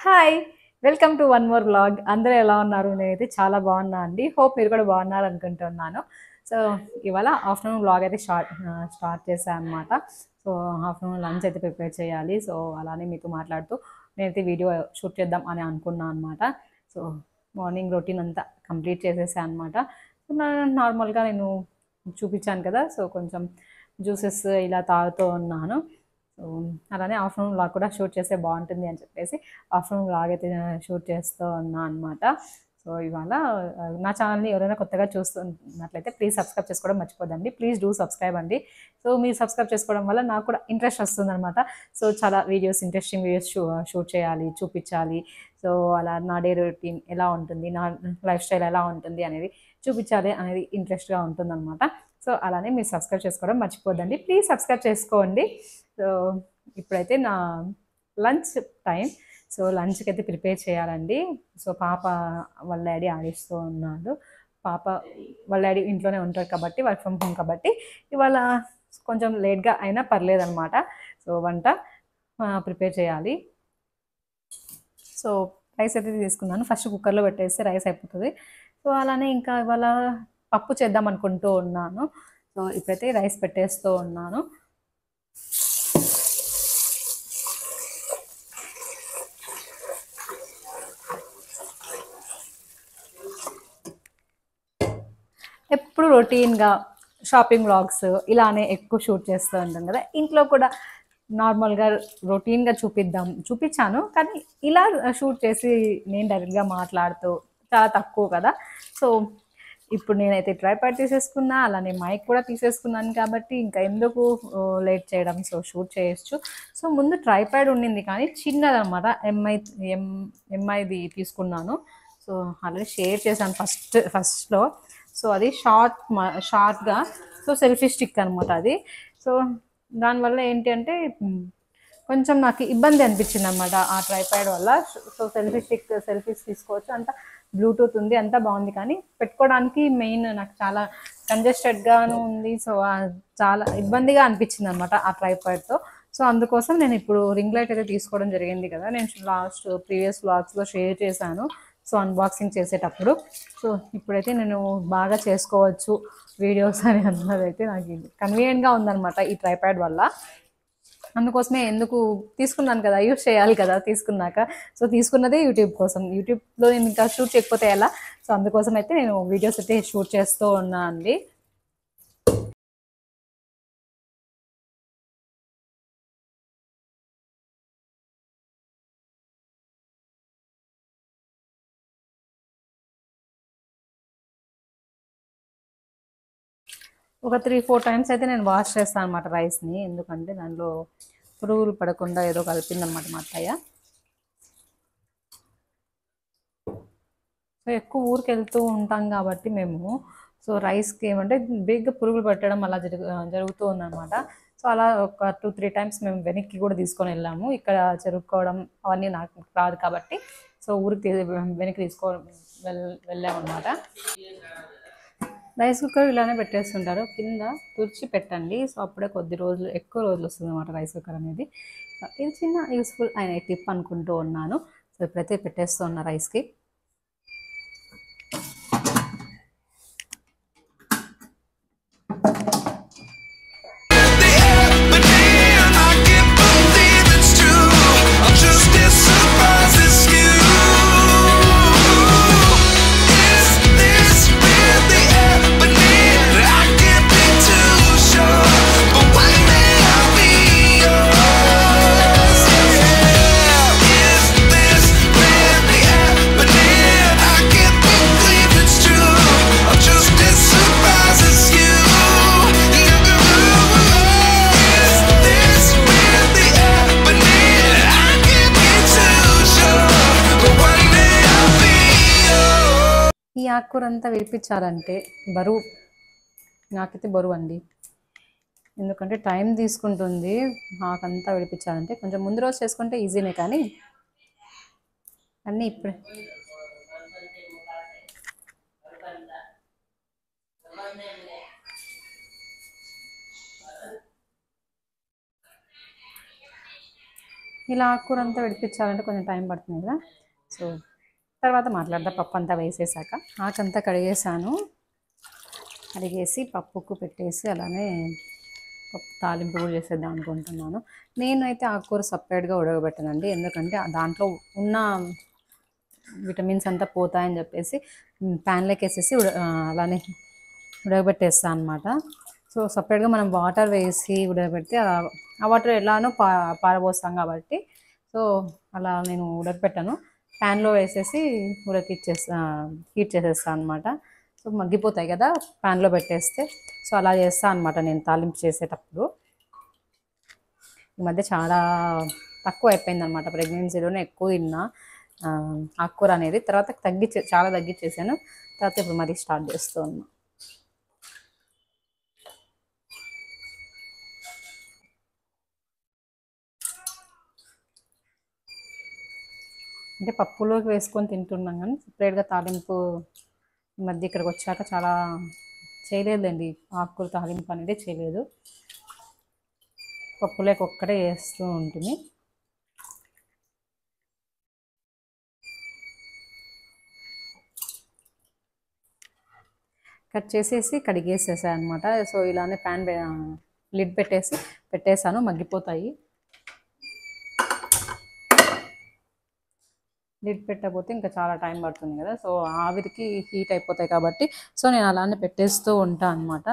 Hi! Welcome to one more vlog. అందరూ ఎలా ఉన్నారు? నేనైతే చాలా బాగున్నా అండి. హోప్ మీరు కూడా బాగున్నారనుకుంటున్నాను. సో, ఇవాళ ఆఫ్టర్‌నూన్ వ్లాగ్ అయితే స్టార్ట్ చేశా అనమాట. సో, ఆఫ్టర్‌నూన్ లంచ్ అయితే ప్రిపేర్ చేయాలి. సో, అలానే మీతో మాట్లాడుతూ నేనైతే వీడియో షూట్ చేద్దాం అని అనుకున్నా అనమాట. సో, మార్నింగ్ రొటీన్ అంతా కంప్లీట్ చేసేసా అనమాట. సో, నార్మల్‌గా నేను చూపించాను కదా! సో, కొంచెం జ్యూసెస్ ఇలా తాగుతూ ఉన్నాను. సో, అలానే ఆఫ్టర్‌నూన్ వ్లాగ్ కూడా షూట్ చేస్తే బాగుంటుంది అని చెప్పేసి ఆఫ్టర్‌నూన్ వ్లాగ్ అయితే షూట్ చేస్తూ ఉన్నా అనమాట. సో, ఇవాళ నా ఛానల్‌ని ఎవరైనా కొత్తగా చూస్తున్నట్లయితే ప్లీజ్ సబ్స్క్రైబ్ చేసుకోవడం మర్చిపోద్దండి. ప్లీజ్ డూ సబ్స్క్రైబ్ అండి. సో, మీరు సబ్స్క్రైబ్ చేసుకోవడం వల్ల నాకు కూడా ఇంట్రెస్ట్ వస్తుందనమాట. సో, చాలా ఇంట్రెస్టింగ్ వీడియోస్ షూట్ చేయాలి, చూపించాలి. సో, అలా నా డే రొటీన్ ఎలా ఉంటుంది, నా లైఫ్ స్టైల్ ఎలా ఉంటుంది అనేది చూపించాలి అనేది ఇంట్రెస్ట్‌గా ఉంటుందనమాట. సో, అలానే మీరు సబ్స్క్రైబ్ చేసుకోవడం మర్చిపోద్దండి. ప్లీజ్ సబ్స్క్రైబ్ చేసుకోండి. సో, ఇప్పుడైతే నా లంచ్ టైం. సో, లంచ్‌కి అయితే ప్రిపేర్ చేయాలండి. సో, పాప వాళ్ళ డ్యాడీ ఆడిస్తూ ఉన్నాడు. పాప వాళ్ళ డ్యాడీ ఇంట్లోనే ఉంటారు కాబట్టి వర్క్ ఫ్రమ్ హోమ్ కాబట్టి ఇవాళ కొంచెం లేట్‌గా అయినా పర్లేదనమాట. సో, వంట ప్రిపేర్ చేయాలి. సో, రైస్ అయితే తీసుకున్నాను. ఫస్ట్ కుక్కర్‌లో పెట్టేస్తే రైస్ అయిపోతది. సో, అలానే ఇంకా ఇవాళ పప్పు చేద్దాం అనుకుంటూ ఉన్నాను. సో, ఇప్పుడైతే రైస్ పెట్టేస్తూ ఉన్నాను. ఎప్పుడు రొటీన్‌గా షాపింగ్ వ్లాగ్స్ ఇలానే ఎక్కువ షూట్ చేస్తూ ఉంటాం కదా! ఇంట్లో కూడా నార్మల్‌గా రొటీన్‌గా చూపిచ్చాను. కానీ ఇలా షూట్ చేసి నేను డైరెక్ట్‌గా మాట్లాడుతూ చాలా తక్కువ కదా! సో, ఇప్పుడు నేనైతే ట్రైపాడ్ తీసేసుకున్నా. అలానే మైక్ కూడా తీసేసుకున్నాను కాబట్టి ఇంకా ఎందుకు లేట్ చేయడం. సో, షూట్ చేయొచ్చు. సో, ముందు ట్రైపాడ్ ఉండింది కానీ చిన్నదనమాట. ఎంఐది తీసుకున్నాను. సో, ఆల్రెడీ షేర్ చేశాను ఫస్ట్‌లో. సో, అది షార్ట్‌గా సో, సెల్ఫీ స్టిక్ అనమాట అది. సో, దానివల్ల ఏంటి అంటే కొంచెం నాకు ఇబ్బంది అనిపించిందనమాట ఆ ట్రైపాడ్ వల్ల. సో, సెల్ఫీస్ తీసుకోవచ్చు. అంతా బ్లూటూత్ ఉంది. అంతా బాగుంది. కానీ పెట్టుకోవడానికి మెయిన్ నాకు చాలా కంజెస్టెడ్‌గాను ఉంది. సో, చాలా ఇబ్బందిగా అనిపించిందనమాట ఆ ట్రైపాడ్‌తో. సో, అందుకోసం నేను ఇప్పుడు రింగ్ లైట్ అయితే తీసుకోవడం జరిగింది కదా! నేను ప్రీవియస్ వ్లాగ్స్‌లో షేర్ చేశాను. సో, అన్బాక్సింగ్ చేసేటప్పుడు. సో, ఇప్పుడైతే నేను బాగా చేసుకోవచ్చు వీడియోస్ అని అన్నదైతే నాకు కన్వీనియంట్‌గా ఉందనమాట ఈ ట్రైపాడ్ వల్ల. అందుకోసమే ఎందుకు తీసుకున్నాను కదా! యూజ్ చేయాలి కదా! తీసుకున్నాక. సో, తీసుకున్నదే యూట్యూబ్ కోసం. యూట్యూబ్‌లో నేను ఇంకా షూట్ చేయకపోతే ఎలా? సో, అందుకోసం అయితే నేను వీడియోస్ అయితే షూట్ చేస్తూ ఉన్నా అండి. ఒక 3, 4 టైమ్స్ అయితే నేను వాష్ చేస్తాను అనమాట రైస్‌ని. ఎందుకంటే దాంట్లో పురుగులు పడకుండా ఏదో కలిపిందనమాట మా అత్తయ్య. సో, ఎక్కువ ఊరికెళ్తూ ఉంటాం కాబట్టి మేము. సో, రైస్‌కి ఏమంటే బిగ్‌గా పురుగులు పట్టడం అలా జరుగుతూ ఉందనమాట. సో, అలా ఒక 2, 3 టైమ్స్ మేము వెనక్కి కూడా తీసుకొనెళ్ళాము. ఇక్కడ చెరుక్కోవడం అవన్నీ నాకు రాదు కాబట్టి సో, ఊరికి వెనక్కి వెళ్ళామనమాట. రైస్ కుక్కర్ ఇలానే పెట్టేస్తుంటారు. కింద తుడిచి పెట్టండి. సో, అప్పుడే ఎక్కువ రోజులు వస్తుందనమాట రైస్ కుక్కర్ అనేది. ఇది చిన్న యూస్‌ఫుల్ అయిన టిప్ అనుకుంటూ ఉన్నాను. సో, ఇప్పుడైతే పెట్టేస్తూ ఉన్నా రైస్‌కి. ఈ ఆకుకూరంతా విడిపించాలంటే బరువు నాకైతే బరువండి. ఎందుకంటే టైం తీసుకుంటుంది ఆకంతా విడిపించాలంటే. కొంచెం ముందు రోజు చేసుకుంటే ఈజీనే కానీ అన్నీ ఇప్పుడే ఇలా ఆకుకూర అంతా విడిపించాలంటే కొంచెం టైం పడుతుంది కదా. సో తర్వాత మాట్లాడదా. పప్పు అంతా వేసేసాక ఆకంతా కడిగేసాను. కడిగేసి పప్పుకు పెట్టేసి అలానే పప్పు తాలింపు కూడా చేసేద్దాం అనుకుంటున్నాను. నేనైతే ఆకుకూర సపరేట్గా ఉడకబెట్టానండి, ఎందుకంటే దాంట్లో ఉన్న విటమిన్స్ అంతా పోతాయని చెప్పేసి ప్యాన్లోకి వేసేసి అలానే ఉడకబెట్టేస్తాను అనమాట. సో సపరేట్గా మనం వాటర్ వేసి ఉడకబెడితే ఆ వాటర్ ఎలానో పారబోస్తాం కాబట్టి సో అలా నేను ఉడకబెట్టాను. ప్యాన్లో వేసేసి హీట్ చేసేస్తాను అనమాట. సో మగ్గిపోతాయి కదా ప్యాన్లో పెట్టేస్తే. సో అలా చేస్తాను అనమాట నేను తాలింపు చేసేటప్పుడు. ఈ మధ్య చాలా తక్కువ అయిపోయింది అనమాట, ప్రెగ్నెన్సీలోనే ఎక్కువ తిన్నా ఆకుకూర అనేది. తర్వాత చాలా తగ్గించేసాను. తర్వాత ఇప్పుడు మరీ స్టార్ట్ చేస్తూ ఉన్నా. అంటే పప్పులోకి వేసుకొని తింటున్నాం కానీ సపరేట్గా తాలింపు ఈ మధ్య ఇక్కడికి వచ్చాక చాలా చేయలేదండి. ఆకుకూర తాలింపు అనేది చేయలేదు, పప్పులోకి ఒక్కటే వేస్తూ ఉంటుంది. కట్ చేసేసి కడిగేసేసాను అనమాట. సో ఇలానే ప్యాన్ లిడ్ పెట్టేసాను, మగ్గిపోతాయి. లిడ్ పెట్టకపోతే ఇంకా చాలా టైం పడుతుంది కదా. సో ఆవిరికి హీట్ అయిపోతాయి కాబట్టి సో నేను అలానే పెట్టేస్తూ ఉంటాను అనమాట.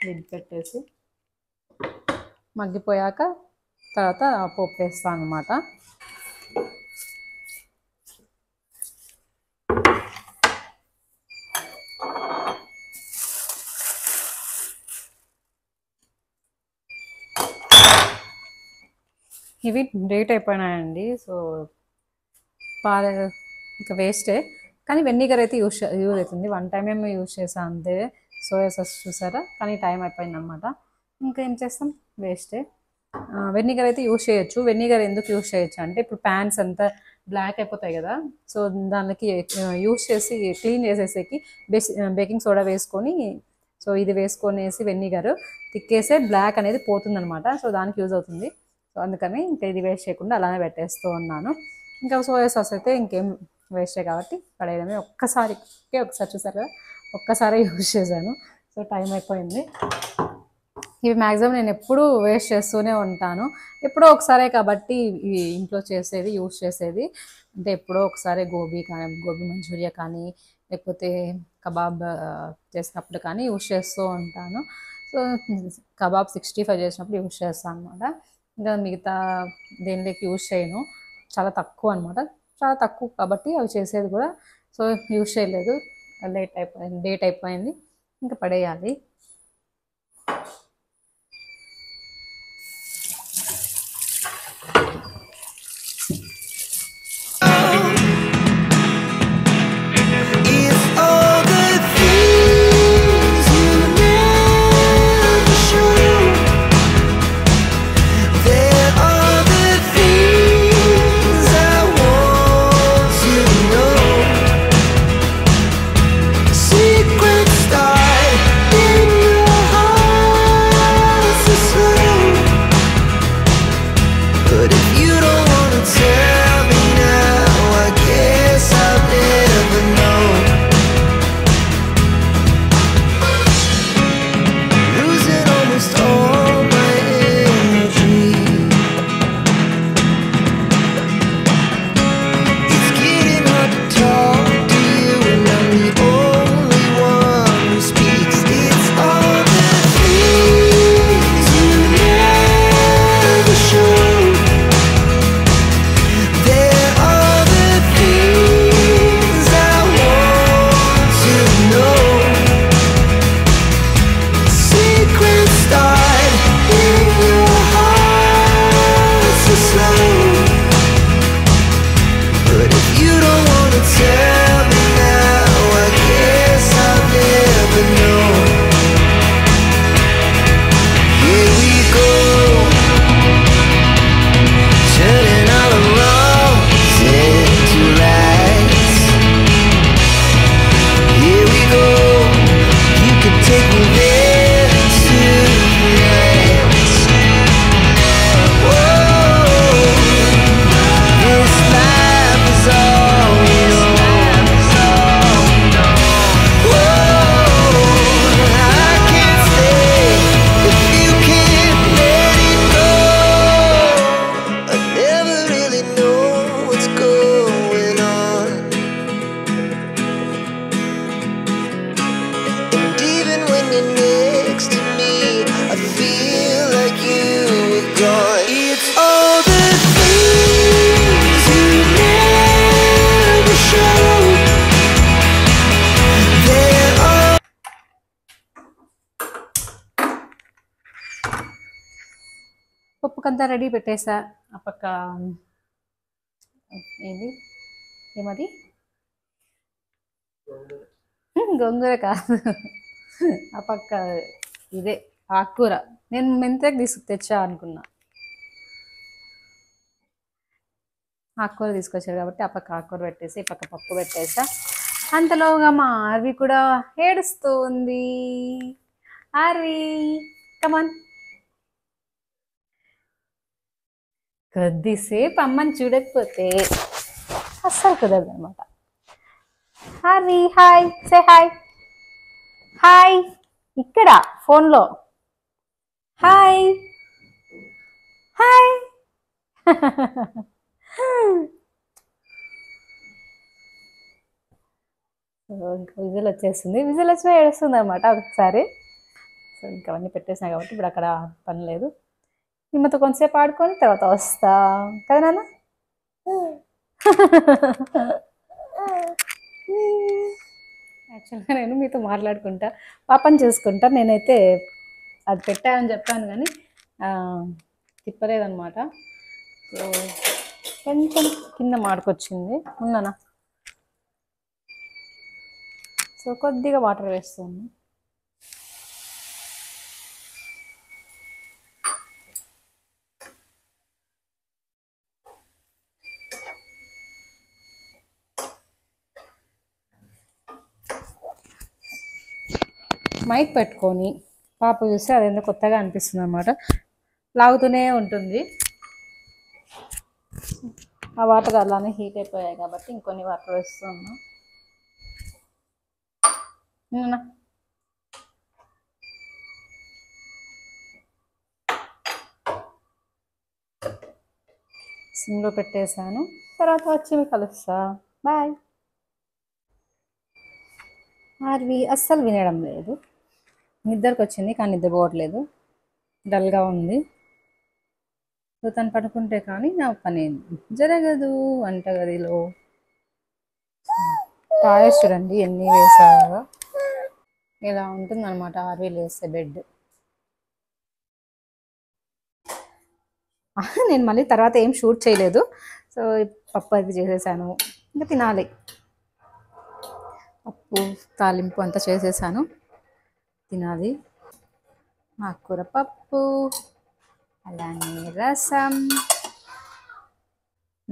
లిడ్ పెట్టేసి మగ్గిపోయాక తర్వాత పోపు వేస్తాను అనమాట. ఇవి డేట్ అయిపోయినాయండి. సో ఇంకా వేస్టే, కానీ వెనిగర్ అయితే యూజ్ అవుతుంది. 1 టైం ఏమో యూజ్ చేసాను అంతే. సోయా సాస్ చూసారా, కానీ టైం అయిపోయింది అనమాట. ఇంకా ఏం చేస్తాం, వేస్టే. వెనిగర్ అయితే యూజ్ చేయొచ్చు. వెనిగర్ ఎందుకు యూజ్ చేయొచ్చు అంటే ఇప్పుడు ప్యాన్స్ అంతా బ్లాక్ అయిపోతాయి కదా. సో దానికి యూజ్ చేసి క్లీన్ చేసేసేకి బేకింగ్ సోడా వేసుకొని సో ఇది వేసుకొనేసి వెనిగర్ తిక్కేసే బ్లాక్ అనేది పోతుంది అనమాట. సో దానికి యూజ్ అవుతుంది. సో అందుకని ఇంకా ఇది వేస్ట్ చేయకుండా అలానే పెట్టేస్తూ ఉన్నాను. ఇంకా సోయా సాస్ అయితే ఇంకేం వేస్టే కాబట్టి పడేయడమే. ఒకసారి చూసారు కదా, ఒక్కసారి యూజ్ చేశాను. సో టైం అయిపోయింది. ఇవి మ్యాక్సిమం నేను ఎప్పుడూ వేస్ట్ చేస్తూనే ఉంటాను. ఎప్పుడో ఒకసారే కాబట్టి ఇవి ఇంట్లో యూజ్ చేసేది అంటే ఎప్పుడో ఒకసారి గోబీ మంచూరియా కానీ లేకపోతే కబాబ్ చేసినప్పుడు కానీ యూజ్ చేస్తూ ఉంటాను. సో కబాబ్ 65 చేసినప్పుడు యూజ్ చేస్తాను అనమాట. ఇంకా మిగతా దేనిలోకి యూజ్ చేయను, చాలా తక్కువ అనమాట. చాలా తక్కువ కాబట్టి అవి చేసేది కూడా. సో యూజ్ చేయలేదు, డేట్ అయిపోయింది, ఇంకా పడేయాలి. అంతా రెడీ పెట్టేసా. ఆ పక్క ఏది ఏమది గోంగూర కాదు, ఆ పక్క ఇదే ఆకుకూర. నేను మెంతకు తెచ్చా అనుకున్నా, ఆకుకూర తీసుకొచ్చారు కాబట్టి ఆ పక్క ఆకుకూర పెట్టేసి ఈ పక్క పప్పు పెట్టేసా. అంతలోగా మా ఆర్వి కూడా ఏడుస్తూ ఉంది. ఆర్వి కమాన్, కొద్దిసేపు అమ్మని చూడకపోతే అస్సలు కుదరదు అనమాట. Aarvi hi, say hi. Hi ఇక్కడ ఫోన్లో హాయ్ హాయ్. ఇంకా విజిల్ వచ్చేస్తుంది, విజిల్ వచ్చినా ఏడుస్తుంది అనమాట ఒకసారి. సో ఇంకా అవన్నీ పెట్టేసినా కాబట్టి ఇప్పుడు అక్కడ పని లేదు. ఈమెతో కొంతసేపు ఆడుకొని తర్వాత వస్తా కదా నాన్న. యాక్చువల్గా నేను మీతో మాట్లాడుకుంటా పాపని చూసుకుంటా. నేనైతే అది పెట్టానని చెప్పాను కానీ తిప్పలేదన్నమాట. సో కొంచెం కింద మాడుకొచ్చింది ఉన్నానా. సో కొద్దిగా వాటర్ వేస్తుంది. మైక్ పెట్టుకొని పాప చూస్తే అదేందో కొత్తగా అనిపిస్తుంది అనమాట, లాగుతూనే ఉంటుంది. ఆ వాటర్ అలానే హీట్ అయిపోయాయి కాబట్టి ఇంకొన్ని వాటర్ వేస్తున్నా. సిమ్లో పెట్టేశాను, తర్వాత వచ్చి కలుస్తా. బాయ్. ఆర్వి అస్సలు వినడం లేదు, నిద్రకు వచ్చింది కానీ నిద్ర పోవట్లేదు, డల్గా ఉంది. సో తను పడుకుంటే కానీ నా పని జరగదు వంటగదిలో. టాయ్స్ చూడండి ఎన్ని వేసాయో. ఇలా ఉంటుందన్నమాట ఆర్వి లేస్తే బెడ్. నేను మళ్ళీ తర్వాత ఏం షూట్ చేయలేదు. సో పప్పు అది చేసేసాను, ఇంకా తినాలి. పప్పు తాలింపు అంతా చేసేసాను, తినాలి. ఆకుకూర పప్పు, అలానే రసం.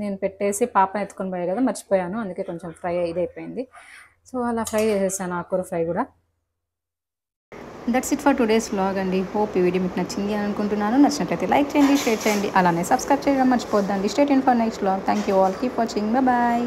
నేను పెట్టేసి పాపను ఎత్తుకొని పోయాయి కదా, మర్చిపోయాను, అందుకే కొంచెం ఫ్రై ఇదైపోయింది. సో అలా ఫ్రై చేసేసాను ఆకుకూర ఫ్రై కూడా. That's it for today's vlog అండి. హోప్ ఈ వీడియో మీకు నచ్చింది అని అనుకుంటున్నాను. నచ్చినట్లయితే లైక్ చేయండి, షేర్ చేయండి, అలానే సబ్స్క్రైబ్ చేయడం మర్చిపోద్దండి. Stay tuned for next vlog. Thank you all, keep watching, bye.